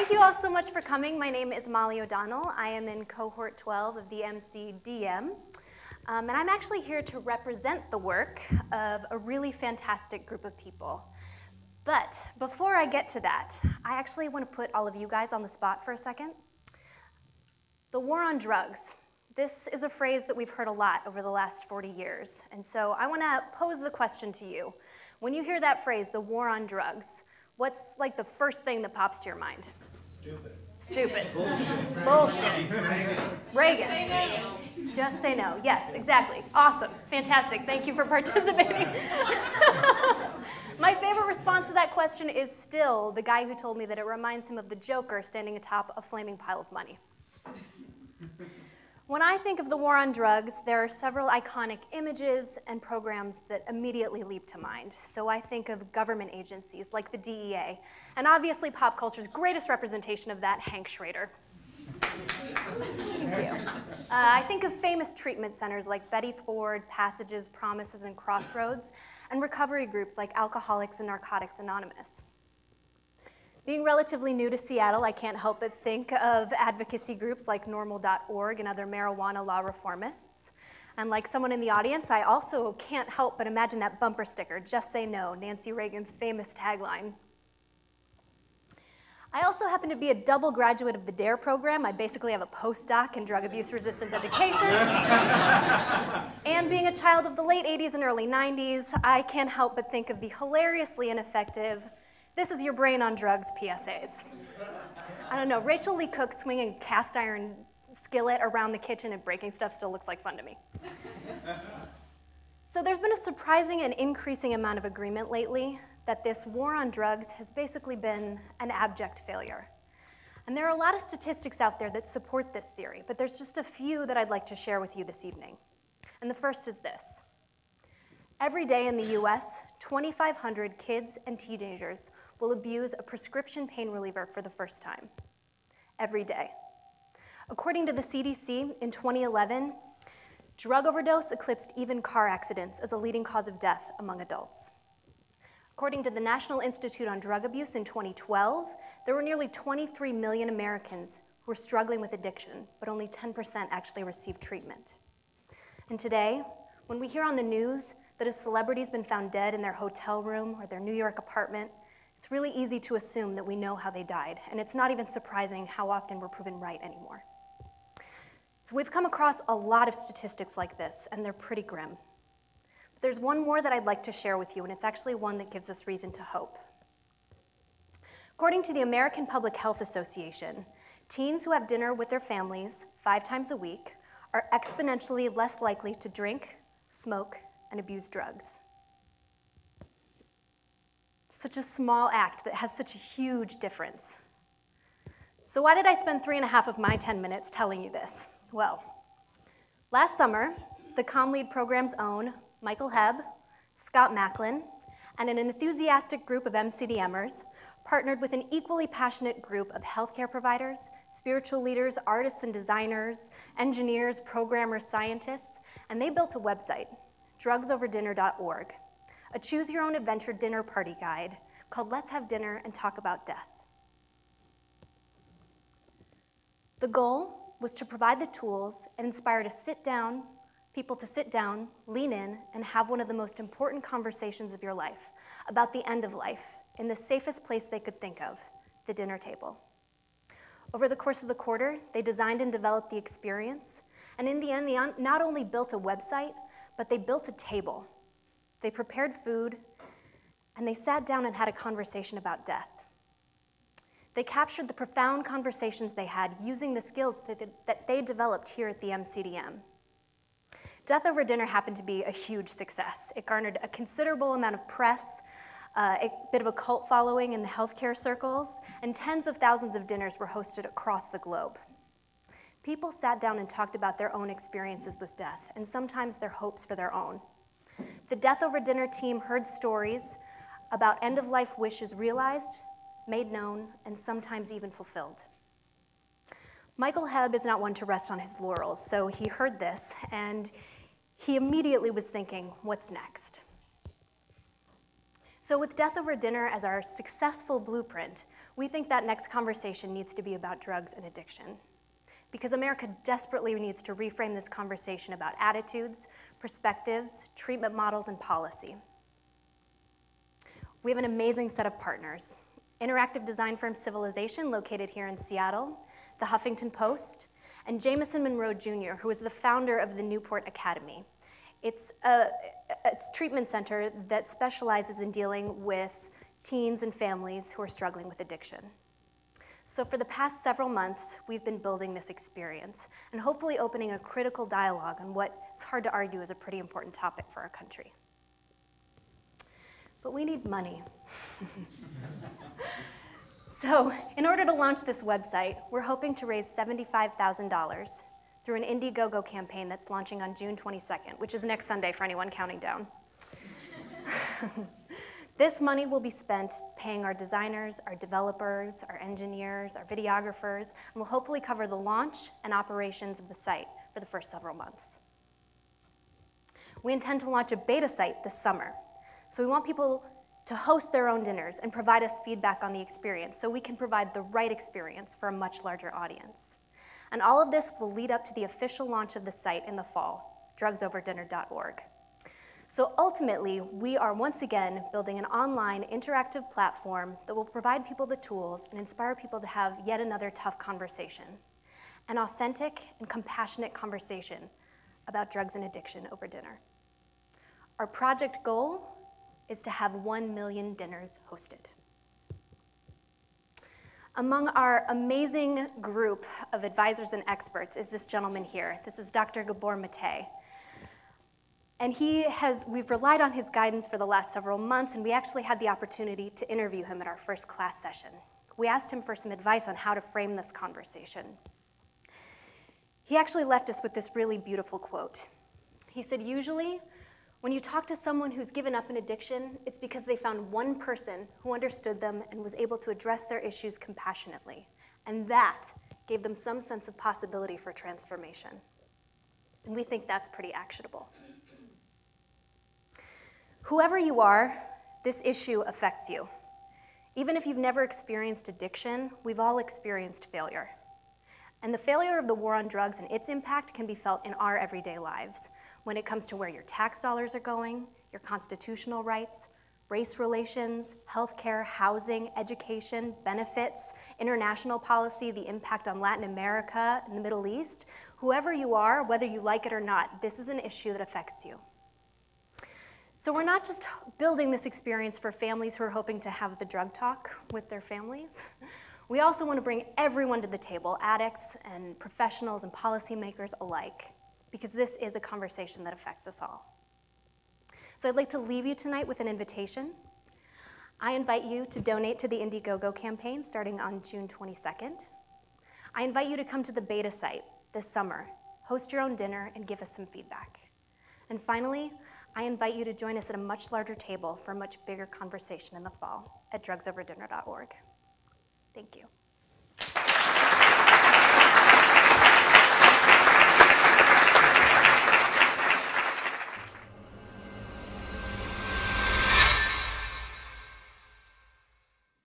Thank you all so much for coming. My name is Molly O'Donnell. I am in Cohort 12 of the MCDM. And I'm actually here to represent the work of a really fantastic group of people. But before I get to that, I actually want to put all of you guys on the spot for a second. The war on drugs. This is a phrase that we've heard a lot over the last 40 years. And so I want to pose the question to you. When you hear that phrase, the war on drugs, what's like the first thing that pops to your mind? Stupid. Stupid. Bullshit. Bullshit. Reagan. Just say no. Yes, exactly. Awesome. Fantastic. Thank you for participating. My favorite response to that question is still the guy who told me that it reminds him of the Joker standing atop a flaming pile of money. When I think of the war on drugs, there are several iconic images and programs that immediately leap to mind. So I think of government agencies like the DEA, and obviously pop culture's greatest representation of that, Hank Schrader. Thank you. I think of famous treatment centers like Betty Ford, Passages, Promises, and Crossroads, and recovery groups like Alcoholics and Narcotics Anonymous. Being relatively new to Seattle, I can't help but think of advocacy groups like normal.org and other marijuana law reformists. And like someone in the audience, I also can't help but imagine that bumper sticker, "Just Say No," Nancy Reagan's famous tagline. I also happen to be a double graduate of the DARE program. I basically have a postdoc in drug abuse resistance education. And being a child of the late 80s and early 90s, I can't help but think of the hilariously ineffective "This is your brain on drugs" PSAs. I don't know, Rachel Lee Cook swinging a cast iron skillet around the kitchen and breaking stuff still looks like fun to me. So there's been a surprising and increasing amount of agreement lately that this war on drugs has basically been an abject failure. And there are a lot of statistics out there that support this theory, but there's just a few that I'd like to share with you this evening. And the first is this. Every day in the US, 2,500 kids and teenagers will abuse a prescription pain reliever for the first time. Every day. According to the CDC, in 2011, drug overdose eclipsed even car accidents as a leading cause of death among adults. According to the National Institute on Drug Abuse in 2012, there were nearly 23 million Americans who were struggling with addiction, but only 10% actually received treatment. And today, when we hear on the news that a celebrity's been found dead in their hotel room or their New York apartment, it's really easy to assume that we know how they died, and it's not even surprising how often we're proven right anymore. So we've come across a lot of statistics like this, and they're pretty grim. But there's one more that I'd like to share with you, and it's actually one that gives us reason to hope. According to the American Public Health Association, teens who have dinner with their families 5 times a week are exponentially less likely to drink, smoke, and abuse drugs. Such a small act that has such a huge difference. So why did I spend 3.5 of my 10 minutes telling you this? Well, last summer, the Comm Lead program's own Michael Hebb, Scott Macklin, and an enthusiastic group of MCDMers partnered with an equally passionate group of healthcare providers, spiritual leaders, artists and designers, engineers, programmers, scientists, and they built a website, drugsoverdinner.org, a choose-your-own-adventure dinner party guide called Let's Have Dinner and Talk About Death. The goal was to provide the tools and inspire people to sit down, lean in, and have one of the most important conversations of your life about the end of life in the safest place they could think of, the dinner table. Over the course of the quarter, they designed and developed the experience, and in the end, they not only built a website, but they built a table. They prepared food, and they sat down and had a conversation about death. They captured the profound conversations they had using the skills that they developed here at the MCDM. Death Over Dinner happened to be a huge success. It garnered a considerable amount of press, a bit of a cult following in the healthcare circles, and tens of thousands of dinners were hosted across the globe. People sat down and talked about their own experiences with death, and sometimes their hopes for their own. The Death Over Dinner team heard stories about end-of-life wishes realized, made known, and sometimes even fulfilled. Michael Hebb is not one to rest on his laurels, so he heard this, and he immediately was thinking, what's next? So with Death Over Dinner as our successful blueprint, we think that next conversation needs to be about drugs and addiction. Because America desperately needs to reframe this conversation about attitudes, perspectives, treatment models, and policy. We have an amazing set of partners. Interactive design firm Civilization, located here in Seattle, the Huffington Post, and Jameson Monroe Jr., who is the founder of the Newport Academy. It's a treatment center that specializes in dealing with teens and families who are struggling with addiction. So for the past several months, we've been building this experience and hopefully opening a critical dialogue on what it's hard to argue is a pretty important topic for our country. But we need money. So in order to launch this website, we're hoping to raise $75,000 through an Indiegogo campaign that's launching on June 22nd, which is next Sunday for anyone counting down. This money will be spent paying our designers, our developers, our engineers, our videographers, and will hopefully cover the launch and operations of the site for the first several months. We intend to launch a beta site this summer, so we want people to host their own dinners and provide us feedback on the experience so we can provide the right experience for a much larger audience. And all of this will lead up to the official launch of the site in the fall, drugsoverdinner.org. So ultimately, we are once again building an online interactive platform that will provide people the tools and inspire people to have yet another tough conversation, an authentic and compassionate conversation about drugs and addiction over dinner. Our project goal is to have 1 million dinners hosted. Among our amazing group of advisors and experts is this gentleman here. This is Dr. Gabor Mate. And we've relied on his guidance for the last several months, and we actually had the opportunity to interview him at our first class session. We asked him for some advice on how to frame this conversation. He actually left us with this really beautiful quote. He said, usually, when you talk to someone who's given up an addiction, it's because they found one person who understood them and was able to address their issues compassionately. And that gave them some sense of possibility for transformation. And we think that's pretty actionable. Whoever you are, this issue affects you. Even if you've never experienced addiction, we've all experienced failure. And the failure of the war on drugs and its impact can be felt in our everyday lives when it comes to where your tax dollars are going, your constitutional rights, race relations, healthcare, housing, education, benefits, international policy, the impact on Latin America and the Middle East. Whoever you are, whether you like it or not, this is an issue that affects you. So we're not just building this experience for families who are hoping to have the drug talk with their families. We also want to bring everyone to the table, addicts and professionals and policymakers alike, because this is a conversation that affects us all. So I'd like to leave you tonight with an invitation. I invite you to donate to the Indiegogo campaign starting on June 22nd. I invite you to come to the beta site this summer, host your own dinner, and give us some feedback. And finally, I invite you to join us at a much larger table for a much bigger conversation in the fall at drugsoverdinner.org. Thank you.